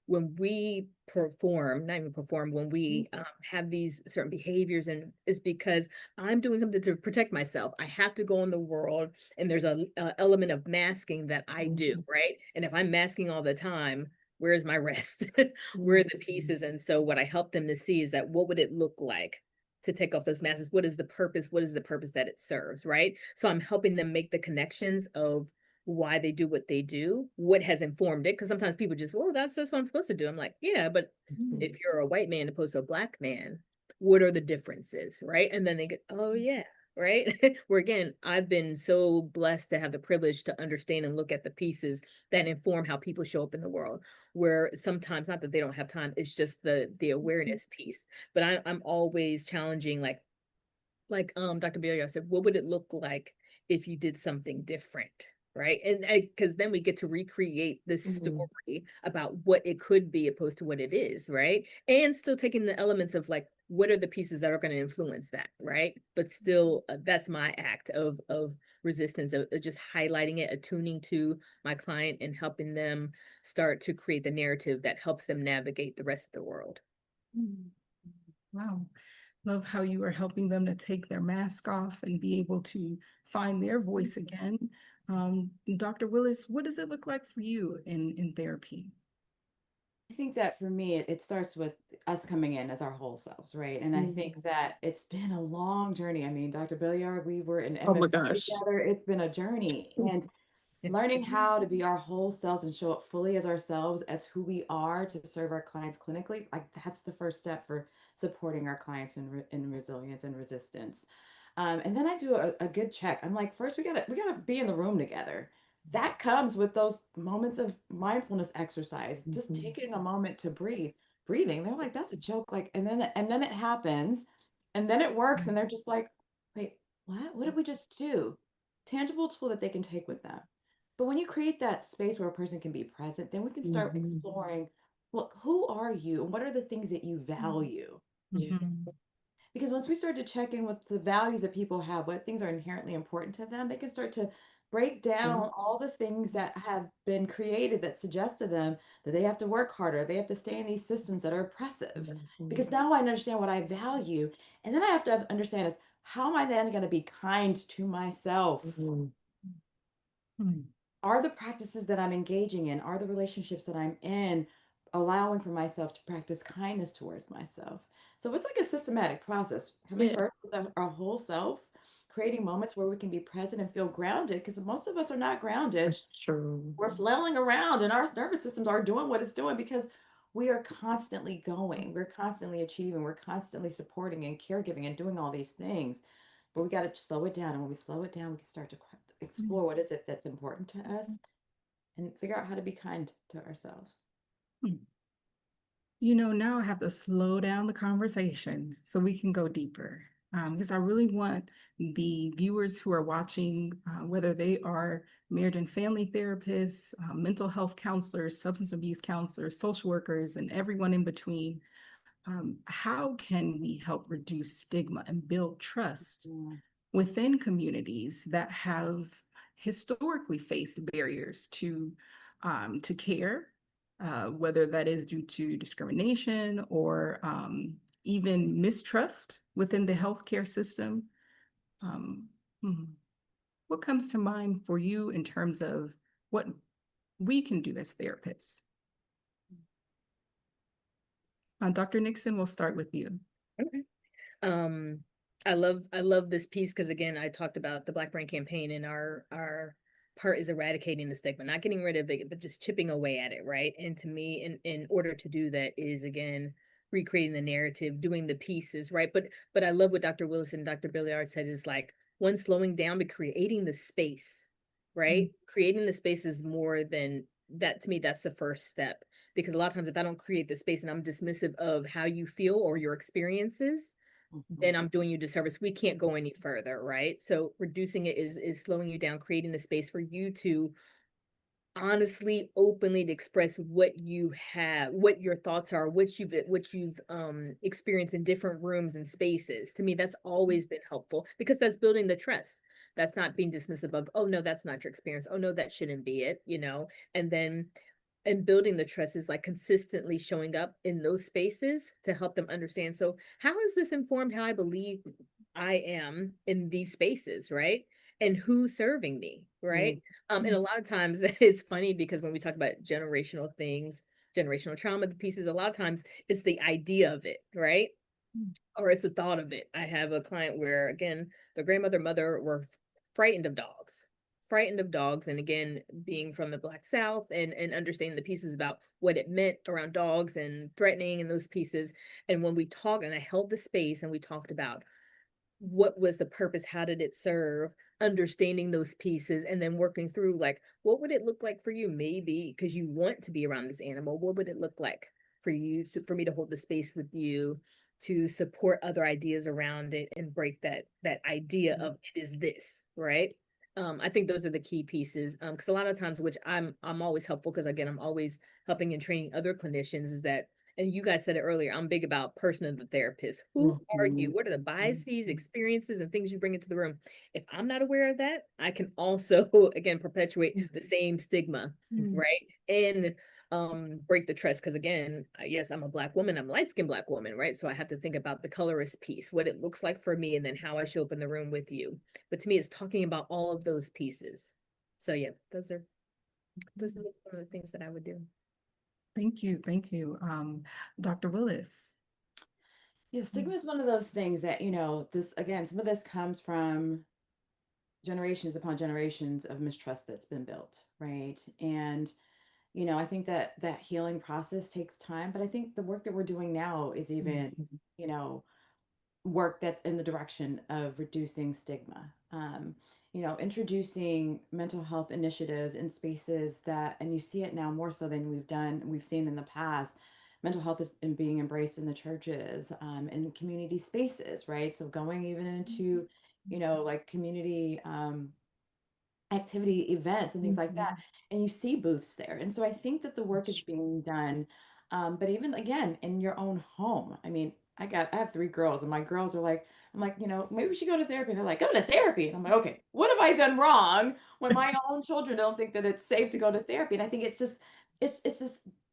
when we perform, not even perform, when we have these certain behaviors, and it's because I'm doing something to protect myself. I have to go in the world, and there's a element of masking that I do, right? And if I'm masking all the time, where's my rest? Where are the pieces? And so what I help them to see is that what would it look like to take off those masks? What is the purpose? What is the purpose that it serves, right? So I'm helping them make the connections of why they do what they do, what has informed it. Because sometimes people just, well, that's what I'm supposed to do. I'm like, yeah, but if you're a white man opposed to a Black man, what are the differences, right? And then they get, oh yeah, right? Where again, I've been so blessed to have the privilege to understand and look at the pieces that inform how people show up in the world. Where sometimes, not that they don't have time, it's just the awareness piece. But I'm always challenging, like Dr. Billiard said, what would it look like if you did something different? Right. And because then we get to recreate this story about what it could be opposed to what it is. Right. And still taking the elements of like, what are the pieces that are going to influence that? Right. But still, that's my act of resistance, of just highlighting it, attuning to my client and helping them start to create the narrative that helps them navigate the rest of the world. Wow. Love how you are helping them to take their mask off and be able to find their voice again. Dr. Willis, what does it look like for you in therapy? I think that for me, it starts with us coming in as our whole selves, right? And I think that it's been a long journey. I mean, Dr. Billiard, we were in Oh my MFT gosh. together. It's been a journey. And learning how to be our whole selves and show up fully as ourselves, as who we are to serve our clients clinically, like that's the first step for supporting our clients in resilience and resistance. And then I do a good check. I'm like, first we gotta be in the room together. That comes with those moments of mindfulness exercise, just taking a moment to breathe. Breathing. They're like, that's a joke. Like, and then it happens, and then it works, and they're just like, wait, what? What did we just do? Tangible tool that they can take with them. But when you create that space where a person can be present, then we can start exploring, well, who are you? And what are the things that you value? Mhm. Because once we start to check in with the values that people have, what things are inherently important to them, they can start to break down all the things that have been created that suggest to them that they have to work harder, they have to stay in these systems that are oppressive. Because now I understand what I value. And then I have to understand is how am I then going to be kind to myself? Mhm. Are the practices that I'm engaging in, are the relationships that I'm in allowing for myself to practice kindness towards myself? So it's like a systematic process, coming Yeah, first with our whole self, creating moments where we can be present and feel grounded, because most of us are not grounded. that's true. We're flailing around and our nervous systems are doing what it's doing because we are constantly going, we're constantly achieving, we're constantly supporting and caregiving and doing all these things. But we got to slow it down. And when we slow it down, we can start to explore what is it that's important to us and figure out how to be kind to ourselves. Now I have to slow down the conversation so we can go deeper. Because I really want the viewers who are watching, whether they are marriage and family therapists, mental health counselors, substance abuse counselors, social workers, and everyone in between, how can we help reduce stigma and build trust Yeah. within communities that have historically faced barriers to care, whether that is due to discrimination or even mistrust within the healthcare system. Um, hmm, what comes to mind for you in terms of what we can do as therapists? Dr. Nixon, we'll start with you. Okay. Um, I love this piece because again, I talked about the Black Brain campaign and our part is eradicating the stigma, not getting rid of it, but just chipping away at it, right? And to me, in order to do that is again recreating the narrative, doing the pieces, right? But I love what Dr. Willis and Dr. Billiard said is like one slowing down, but creating the space, right? Creating the space is more than that to me, that's the first step. Because a lot of times if I don't create the space and I'm dismissive of how you feel or your experiences, then I'm doing you disservice. We can't go any further, right? So reducing it is slowing you down, creating the space for you to honestly, openly to express what you have, what your thoughts are, what you've experienced in different rooms and spaces. To me, that's always been helpful because that's building the trust. That's not being dismissive of, oh no, that's not your experience. Oh no, that shouldn't be it, and then and building the trust is like consistently showing up in those spaces to help them understand. So how has this informed how I believe I am in these spaces, right? And who's serving me, right? And a lot of times it's funny because when we talk about generational things, generational trauma, the pieces, a lot of times it's the idea of it, right? Or it's the thought of it. I have a client where, again, the grandmother, mother were frightened of dogs, frightened of dogs. And again, being from the Black South and understanding the pieces about what it meant around dogs and threatening and those pieces. And when we talked, and I held the space and we talked about what was the purpose, how did it serve, understanding those pieces and then working through like what would it look like for you, maybe because you want to be around this animal, what would it look like for you for me to hold the space with you to support other ideas around it and break that idea of it is this, right? I think those are the key pieces because a lot of times, which I'm always helpful because again I'm always helping and training other clinicians, is that, and you guys said it earlier, I'm big about person of the therapist. Who are you? What are the biases, experiences, and things you bring into the room? If I'm not aware of that, I can also, again, perpetuate the same stigma, right? And break the trust. Because again, yes, I'm a Black woman, I'm a light-skinned Black woman, right? So I have to think about the colorist piece, what it looks like for me, and then how I show up in the room with you. But to me, it's talking about all of those pieces. So yeah, those are some of the things that I would do. Thank you. Thank you. Dr. Willis. Yeah, stigma is one of those things that, this again, some of this comes from generations upon generations of mistrust that's been built, right? And, I think that that healing process takes time, but I think the work that we're doing now is even, you know, work that's in the direction of reducing stigma. Introducing mental health initiatives in spaces that, and you see it now more so than we've seen in the past. Mental health is being embraced in the churches, in community spaces, right? So going even into, like community activity events and things like that, and you see booths there, and so I think that the work is being done, but even again in your own home. I mean, I have 3 girls, and my girls are like, I'm like, maybe we should go to therapy, and they're like, go to therapy, and I'm like, okay, what have I done wrong when my own children don't think that it's safe to go to therapy? And I think it's just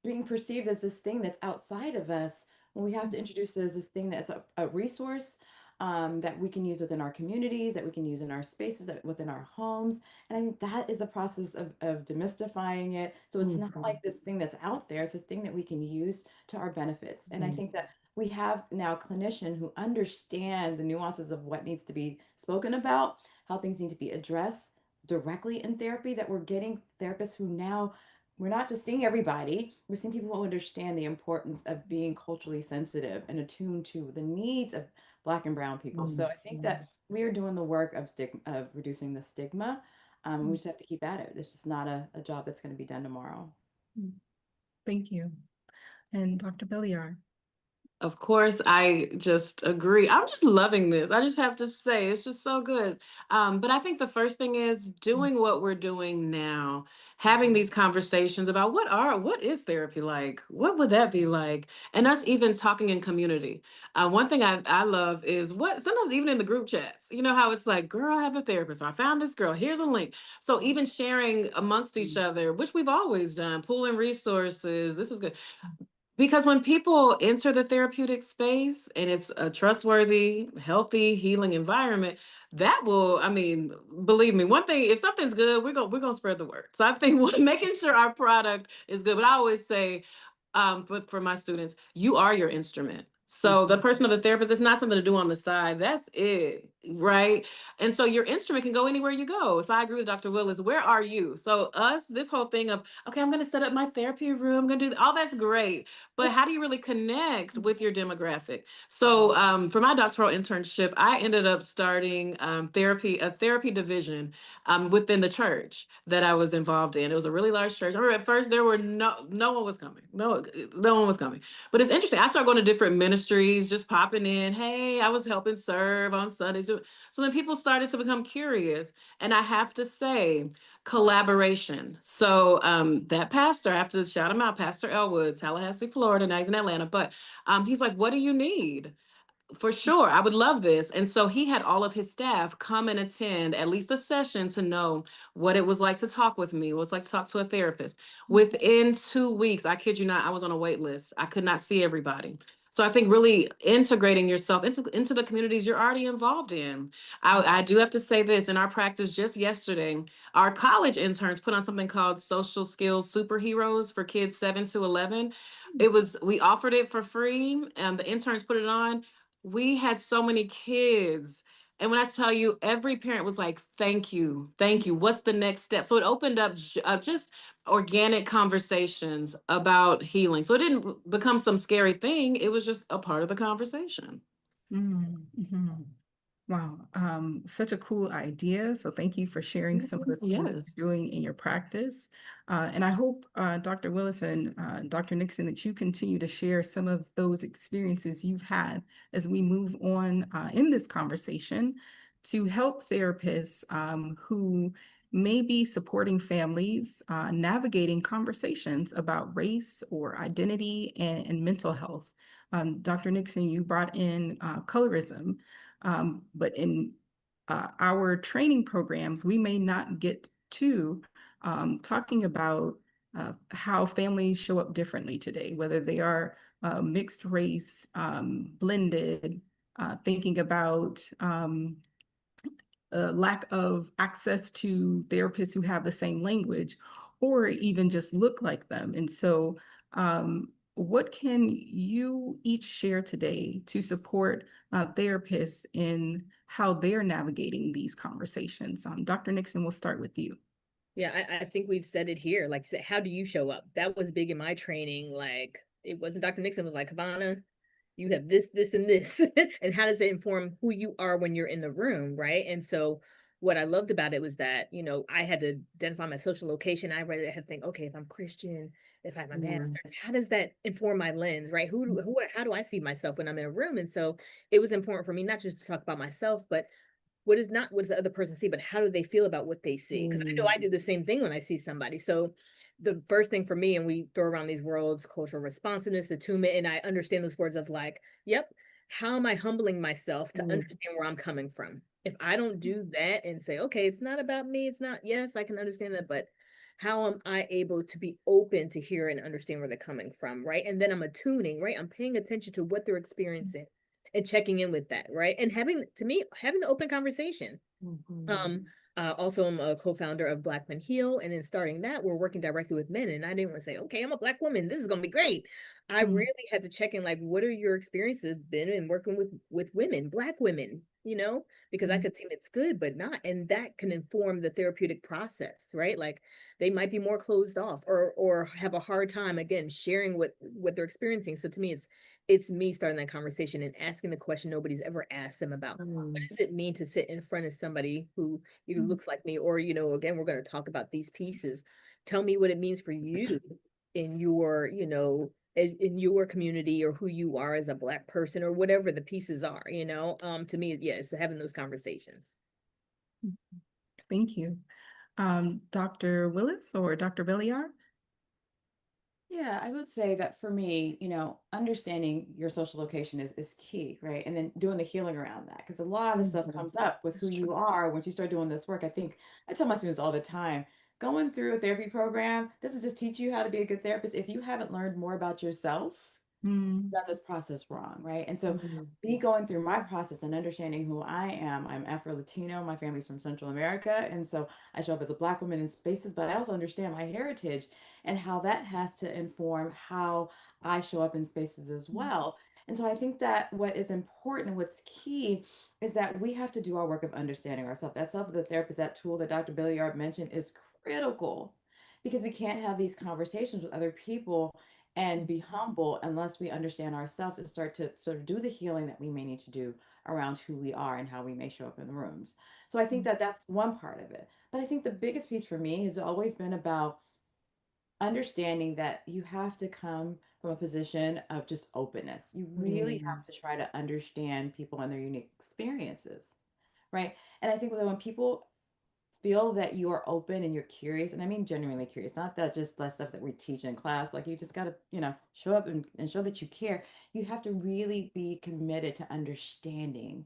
being perceived as this thing that's outside of us, when we have to introduce it as this thing that's a resource, that we can use within our communities, that we can use in our spaces, within our homes. And I think that is a process of demystifying it. So it's not like this thing that's out there. It's this thing that we can use to our benefits. And I think that we have now clinicians who understand the nuances of what needs to be spoken about, how things need to be addressed directly in therapy, that we're getting therapists who now, we're not just seeing everybody, we're seeing people who understand the importance of being culturally sensitive and attuned to the needs of Black and Brown people. So I think that we are doing the work of reducing the stigma. We just have to keep at it. This is not a job that's going to be done tomorrow. Thank you. And Dr. Belliard. Of course, I just agree. I'm just loving this. I just have to say, it's just so good. But I think the first thing is doing what we're doing now, having these conversations about what is therapy like? What would that be like? And us even talking in community. One thing I love is what sometimes even in the group chats, you know how it's like, girl, I have a therapist, or I found this girl, here's a link. So even sharing amongst each other, which we've always done, pooling resources, this is good. Because when people enter the therapeutic space and it's a trustworthy, healthy, healing environment, that will, I mean, believe me, one thing, if something's good, we're gonna spread the word. So I think making sure our product is good. But I always say, but for my students, you are your instrument. So the person of the therapist is not something to do on the side. That's it, right? And so your instrument can go anywhere you go. So I agree with Dr. Willis. Where are you? So us, this whole thing of, okay, I'm going to set up my therapy room. I'm going to do all that's great. But how do you really connect with your demographic? So for my doctoral internship, I ended up starting a therapy division within the church that I was involved in. It was a really large church. I remember at first there were no one was coming. No one was coming. But it's interesting. I started going to different ministries, just popping in. Hey, I was helping serve on Sundays. So then people started to become curious. And I have to say, collaboration. So that pastor, I have to shout him out, Pastor Elwood, Tallahassee, Florida. Now he's in Atlanta. But he's like, what do you need? For sure, I would love this. And so he had all of his staff come and attend at least a session to know what it was like to talk with me, what it was like to talk to a therapist. Within 2 weeks, I kid you not, I was on a wait list. I could not see everybody. So I think really integrating yourself into the communities you're already involved in. I do have to say this, in our practice just yesterday, our college interns put on something called Social Skills Superheroes for kids 7 to 11. We offered it for free, and the interns put it on. We had so many kids. And when I tell you, every parent was like, thank you, thank you. What's the next step? So it opened up just organic conversations about healing. So it didn't become some scary thing. It was just a part of the conversation. Mm-hmm. Wow, such a cool idea. So thank you for sharing some of the things Yes. you're doing in your practice. And I hope, Dr. Willis and Dr. Nixon, that you continue to share some of those experiences you've had as we move on in this conversation to help therapists who may be supporting families navigating conversations about race or identity and mental health. Dr. Nixon, you brought in colorism. But in our training programs, we may not get to talking about how families show up differently today, whether they are mixed race, blended, thinking about lack of access to therapists who have the same language or even just look like them. And so, what can you each share today to support therapists in how they're navigating these conversations? Dr. Nixon, we'll start with you. Yeah, I think we've said it here. Like, you said, how do you show up? That was big in my training. Like, it wasn't Dr. Nixon was like, Havana, you have this, this, and this. And how does it inform who you are when you're in the room, right? And so what I loved about it was that, you know, I had to identify my social location. I really had to think, okay, if I'm Christian, if I have my master's, how does that inform my lens, right? How do I see myself when I'm in a room? And so it was important for me not just to talk about myself, but what does the other person see, but how do they feel about what they see? Because I know I do the same thing when I see somebody. So the first thing for me, and we throw around these words, cultural responsiveness, attunement, and I understand those words of like, yep, how am I humbling myself to understand where I'm coming from? If I don't do that and say, okay, it's not about me, it's not, yes, I can understand that, but how am I able to be open to hear and understand where they're coming from, right? And then I'm attuning, right? I'm paying attention to what they're experiencing and checking in with that, right? And having, to me, having the open conversation. Also, I'm a co-founder of Black Men Heal, and in starting that, we're working directly with men. And I didn't want to say, okay, I'm a Black woman, this is going to be great. I really had to check in, like, what are your experiences been in working with women, Black women, you know, because I could see it's good, but not, and that can inform the therapeutic process, right? Like, they might be more closed off or have a hard time again sharing what they're experiencing. So to me, it's me starting that conversation and asking the question nobody's ever asked them about. What does it mean to sit in front of somebody who either looks like me or, you know, again, we're going to talk about these pieces. Tell me what it means for you in your, you know, in your community or who you are as a Black person or whatever the pieces are, you know. To me, yes, having those conversations. Thank you. Dr. Willis or Dr. Belliard? Yeah, I would say that for me, you know, understanding your social location is key, right? And then doing the healing around that, because a lot of stuff comes up with who That's true. you are once you start doing this work. I think I tell my students all the time, going through a therapy program doesn't just teach you how to be a good therapist. If you haven't learned more about yourself, done this process wrong, right? And so me going through my process and understanding who I am, I'm Afro-Latino, my family's from Central America, and so I show up as a Black woman in spaces, but I also understand my heritage and how that has to inform how I show up in spaces as well. And so I think that what is important, what's key, is that we have to do our work of understanding ourselves. That self of the therapist, that tool that Dr. Billiard mentioned is critical because we can't have these conversations with other people and be humble unless we understand ourselves and start to sort of do the healing that we may need to do around who we are and how we may show up in the rooms. So I think that that's one part of it. But I think the biggest piece for me has always been about understanding that you have to come from a position of just openness. You really have to try to understand people and their unique experiences, right? And I think that when people feel that you are open and you're curious, and I mean genuinely curious, not that just that stuff that we teach in class, like you just got to, you know, show up and show that you care. You have to really be committed to understanding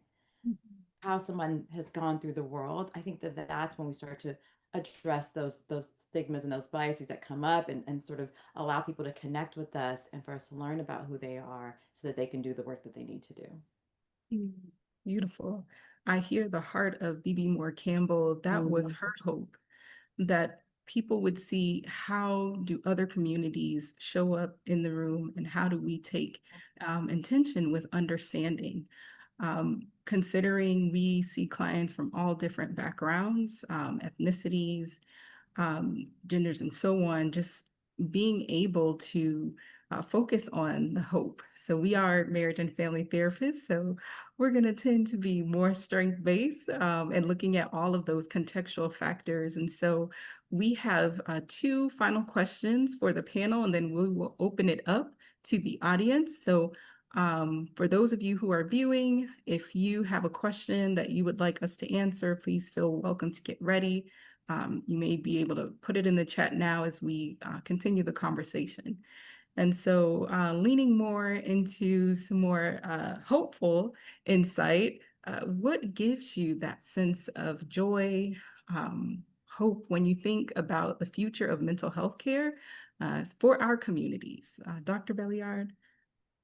how someone has gone through the world. I think that that's when we start to address those stigmas and those biases that come up and sort of allow people to connect with us and for us to learn about who they are so that they can do the work that they need to do. Beautiful. I hear the heart of BeBe Moore Campbell. That was her hope, that people would see how do other communities show up in the room and how do we take intention with understanding. Considering we see clients from all different backgrounds, ethnicities, genders, and so on, just being able to focus on the hope. So we are marriage and family therapists, so we're going to tend to be more strength-based and looking at all of those contextual factors. And so we have two final questions for the panel, and then we will open it up to the audience. So for those of you who are viewing, if you have a question that you would like us to answer, please feel welcome to get ready. You may be able to put it in the chat now as we continue the conversation. And so leaning more into some more hopeful insight, what gives you that sense of joy, hope when you think about the future of mental health care for our communities? Dr. Belliard?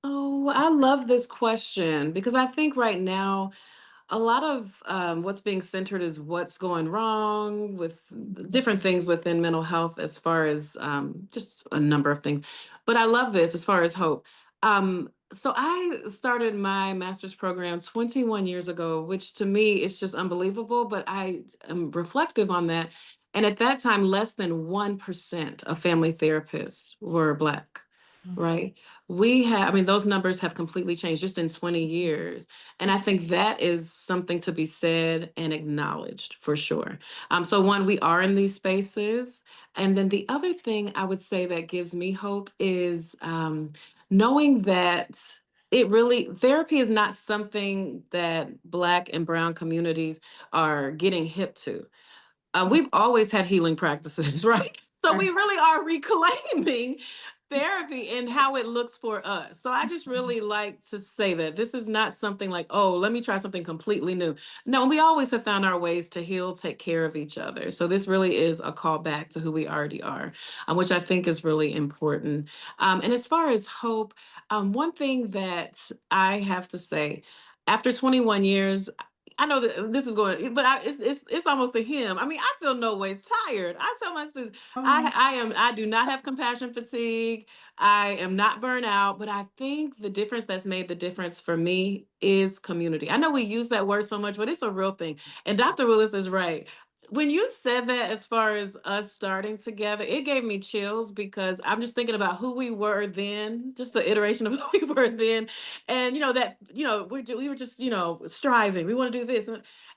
Oh, I love this question because I think right now a lot of what's being centered is what's going wrong with different things within mental health, as far as just a number of things. But I love this as far as hope. So I started my master's program 21 years ago, which to me is just unbelievable, but I am reflective on that. And at that time, less than 1% of family therapists were Black, right? We have, I mean, those numbers have completely changed just in 20 years. And I think that is something to be said and acknowledged for sure. So one, we are in these spaces. And then the other thing I would say that gives me hope is knowing that therapy is not something that Black and Brown communities are getting hip to. We've always had healing practices, right? So we really are reclaiming therapy and how it looks for us. So I just really like to say that this is not something like, oh, let me try something completely new. No, we always have found our ways to heal, take care of each other. So this really is a call back to who we already are, which I think is really important. And as far as hope, one thing that I have to say, after 21 years, I know that this is going, but it's almost a hymn. I mean, I feel no ways tired. I tell my students, I do not have compassion fatigue. I am not burnt out, but I think the difference that's made the difference for me is community. I know we use that word so much, but it's a real thing. And Dr. Willis is right. When you said that, as far as us starting together, it gave me chills, because I'm just thinking about who we were then, just the iteration of who we were then. And, we were just, striving. We want to do this.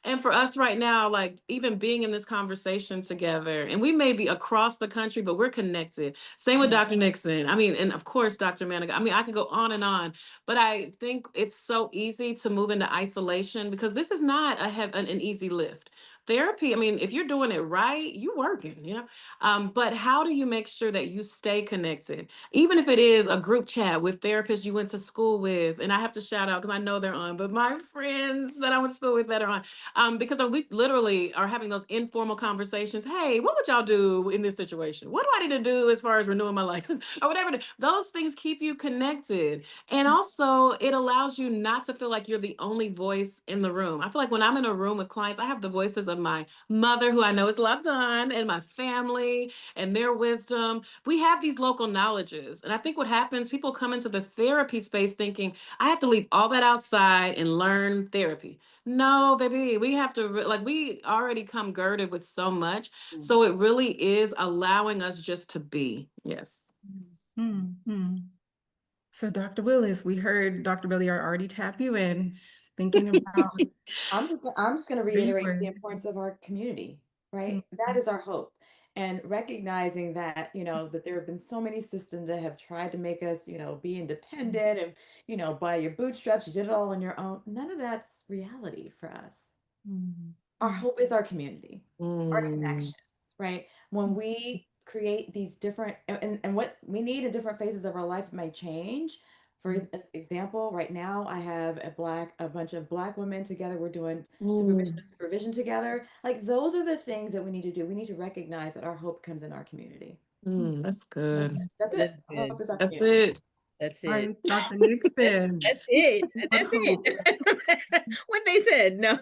And for us right now, like even being in this conversation together, and we may be across the country, but we're connected. Same with Dr. Nixon. I mean, and of course, Dr. Maniga. I mean, I could go on and on, but I think it's so easy to move into isolation, because this is not an easy lift. Therapy, I mean, if you're doing it right, you working. But how do you make sure that you stay connected? Even if it is a group chat with therapists you went to school with, and I have to shout out because I know they're on, but my friends that I went to school with that are on, because we literally are having those informal conversations. Hey, what would y'all do in this situation? What do I need to do as far as renewing my license or whatever? Those things keep you connected. And also, it allows you not to feel like you're the only voice in the room. I feel like when I'm in a room with clients, I have the voices of my mother, who I know is loved on, and my family and their wisdom. We have these local knowledges. And I think what happens, people come into the therapy space thinking, I have to leave all that outside and learn therapy. No, baby, we have to, like, we already come girded with so much. So it really is allowing us just to be. Yes. Mm-hmm. So, Dr. Willis, we heard Dr. Belliard already tap you in. She's thinking about I'm just going to reiterate the Reaper. importance of our community, right? Mhm. That is our hope. And recognizing that, that there have been so many systems that have tried to make us, be independent and, by your bootstraps, you did it all on your own. None of that's reality for us. Our hope is our community, our Mm. connections, right? When we create these different, and what we need in different phases of our life may change. For example, right now I have a bunch of Black women together. We're doing supervision Mm. to supervision together. Like those are the things that we need to do. We need to recognize that our hope comes in our community. That's good. That's That is it. Our good. hope is our That's community. it. That's All it. right, Dr. That, Nixon. that's it. What That's hope? it. What they said. No,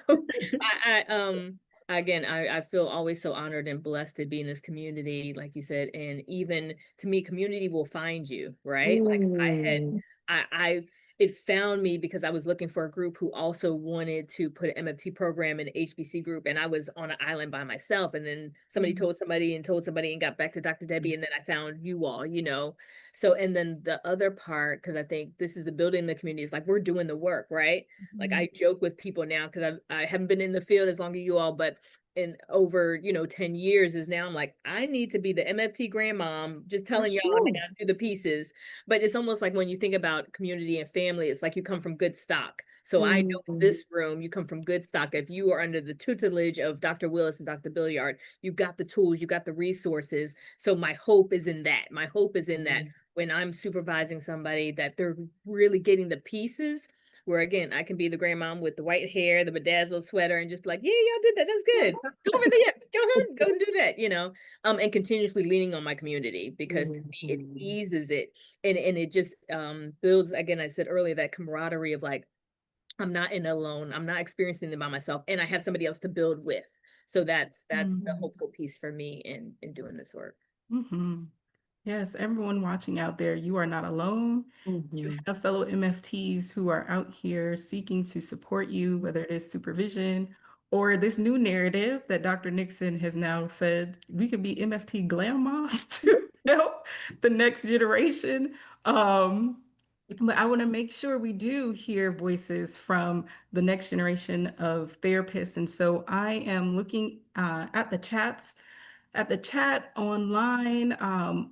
again, I feel always so honored and blessed to be in this community, like you said, and even to me, community will find you, right? Like Mm. I it found me because I was looking for a group who also wanted to put an MFT program in an HBC group, and I was on an island by myself. And then somebody told somebody and told somebody and got back to Dr. Debbie, and then I found you all. So, and then the other part, because I think this is the building the community, is like we're doing the work, right? Like I joke with people now because I haven't been in the field as long as you all, but in over 10 years is now I'm like, I need to be the MFT grandmom, just telling That's y'all true. how to do the pieces. But it's almost like when you think about community and family, it's like you come from good stock. So I know in this room, you come from good stock. If you are under the tutelage of Dr. Willis and Dr. Billiard, you've got the tools, you got the resources. So my hope is in that. My hope is in that when I'm supervising somebody, that they're really getting the pieces where, again, I can be the grandmom with the white hair, the bedazzled sweater, and just be like, yeah, y'all did that. That's good. Go over there. Go ahead, go and do that. And continuously leaning on my community, because to me it eases it, and it just builds, again, I said earlier, that camaraderie of like, I'm not in it alone. I'm not experiencing them by myself, and I have somebody else to build with. So that's the hopeful piece for me in doing this work. Mm-hmm. Yes, everyone watching out there, you are not alone. You have fellow MFTs who are out here seeking to support you, whether it is supervision or this new narrative that Dr. Nixon has now said we could be MFT glam moms to help the next generation. But I want to make sure we do hear voices from the next generation of therapists. And so I am looking at the chat online,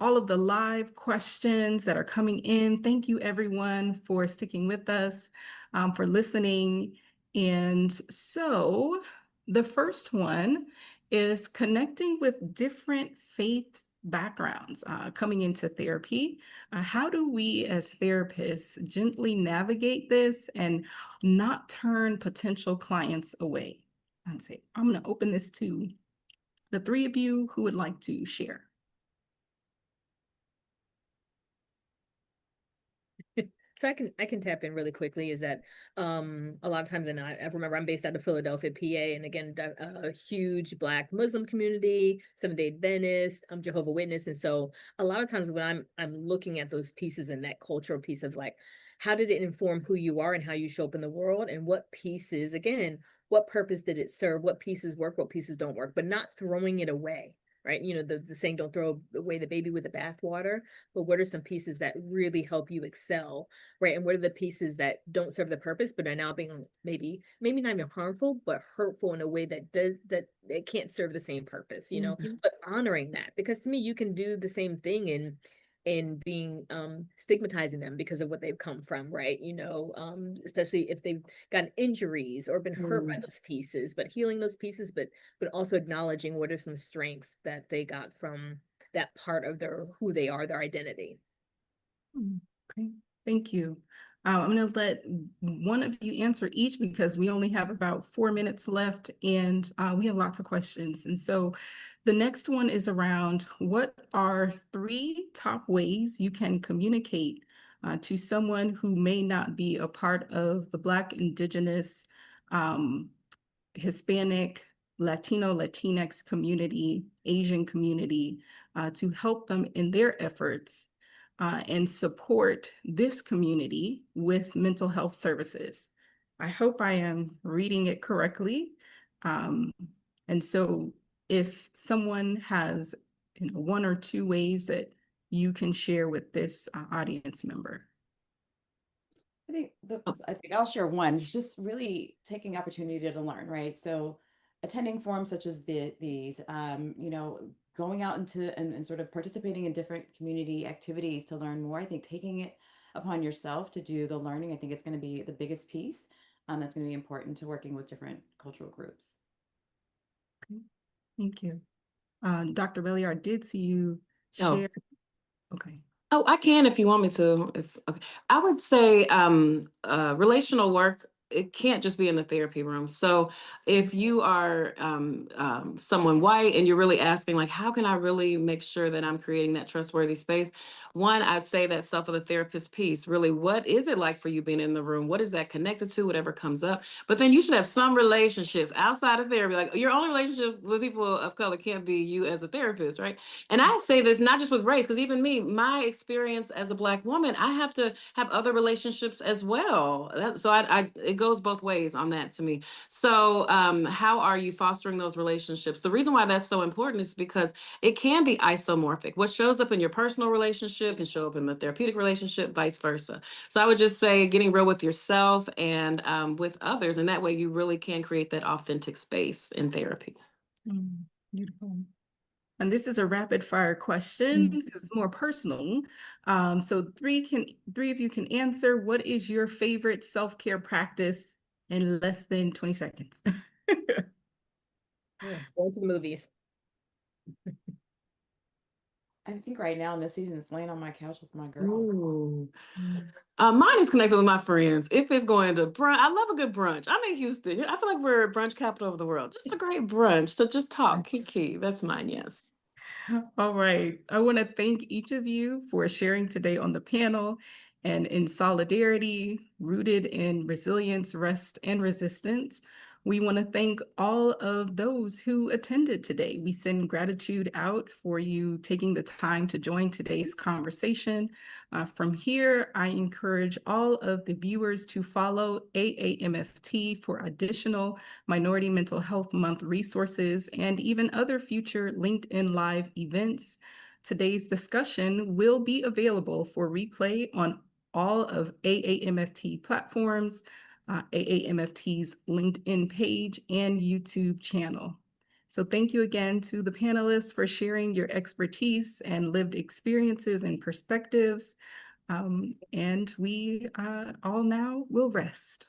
all of the live questions that are coming in. Thank you, everyone, for sticking with us, for listening. And so the first one is connecting with different faith backgrounds coming into therapy. How do we as therapists gently navigate this and not turn potential clients away? And say, I'm going to open this to the three of you who would like to share. So I can tap in really quickly is that a lot of times, and I remember I'm based out of Philadelphia, PA, and again a huge Black Muslim community, Seventh-day Adventist, Jehovah's Witness, and so a lot of times when I'm looking at those pieces and that cultural piece of like, how did it inform who you are and how you show up in the world, and what pieces, again, what purpose did it serve, what pieces work, what pieces don't work, but not throwing it away. Right. You know, the saying, don't throw away the baby with the bathwater, but what are some pieces that really help you excel, right? And what are the pieces that don't serve the purpose, but are now being maybe not even harmful, but hurtful in a way that it can't serve the same purpose, you know? But honoring that, because to me, you can do the same thing in being stigmatizing them because of what they've come from, right? You know, especially if they've gotten injuries or been hurt by those pieces, but healing those pieces, but also acknowledging what are some strengths that they got from that part of their who they are, their identity. Okay, thank you. I'm going to let one of you answer each because we only have about 4 minutes left and we have lots of questions. And so the next one is around what are 3 top ways you can communicate to someone who may not be a part of the Black, Indigenous, Hispanic, Latino, Latinx community, Asian community, to help them in their efforts and support this community with mental health services. I hope I am reading it correctly. And so if someone has 1 or 2 ways that you can share with this audience member. I think I'll share one. It's just really taking opportunity to learn, right? So attending forums such as these, you know, going out into and sort of participating in different community activities to learn more. I think taking it upon yourself to do the learning, I think it's going to be the biggest piece. That's going to be important to working with different cultural groups. Okay. Thank you. Dr. Belliard, I did see you Oh. share. Okay. Oh, I can if you want me to. Okay. I would say relational work, it can't just be in the therapy room. So if you are someone white and you're really asking, like, how can I really make sure that I'm creating that trustworthy space? One, I'd say that self of the therapist piece. Really, what is it like for you being in the room? What is that connected to? Whatever comes up. But then you should have some relationships outside of therapy. Like your only relationship with people of color can't be you as a therapist, right? And I say this not just with race, because even me, my experience as a Black woman, I have to have other relationships as well. So it goes both ways on that to me. So how are you fostering those relationships? The reason why that's so important is because it can be isomorphic. What shows up in your personal relationship can show up in the therapeutic relationship, vice versa. So I would just say getting real with yourself and with others, and that way you really can create that authentic space in therapy. Beautiful. And this is a rapid fire question. It's more personal. So three of you can answer. What is your favorite self-care practice in less than 20 seconds? Going to the movies. I think right now in this season, it's laying on my couch with my girl. Ooh. Mine is connected with my friends. If it's going to brunch, I love a good brunch. I'm in Houston. I feel like we're a brunch capital of the world. Just a great brunch to just talk, kiki. That's mine, yes. All right. I want to thank each of you for sharing today on the panel And in solidarity, rooted in resilience, rest, and resistance, we want to thank all of those who attended today. We send gratitude out for you taking the time to join today's conversation. From here, I encourage all of the viewers to follow AAMFT for additional Minority Mental Health Month resources and even other future LinkedIn Live events. Today's discussion will be available for replay on all of AAMFT platforms, AAMFT's LinkedIn page and YouTube channel. So thank you again to the panelists for sharing your expertise and lived experiences and perspectives. And we all now will rest.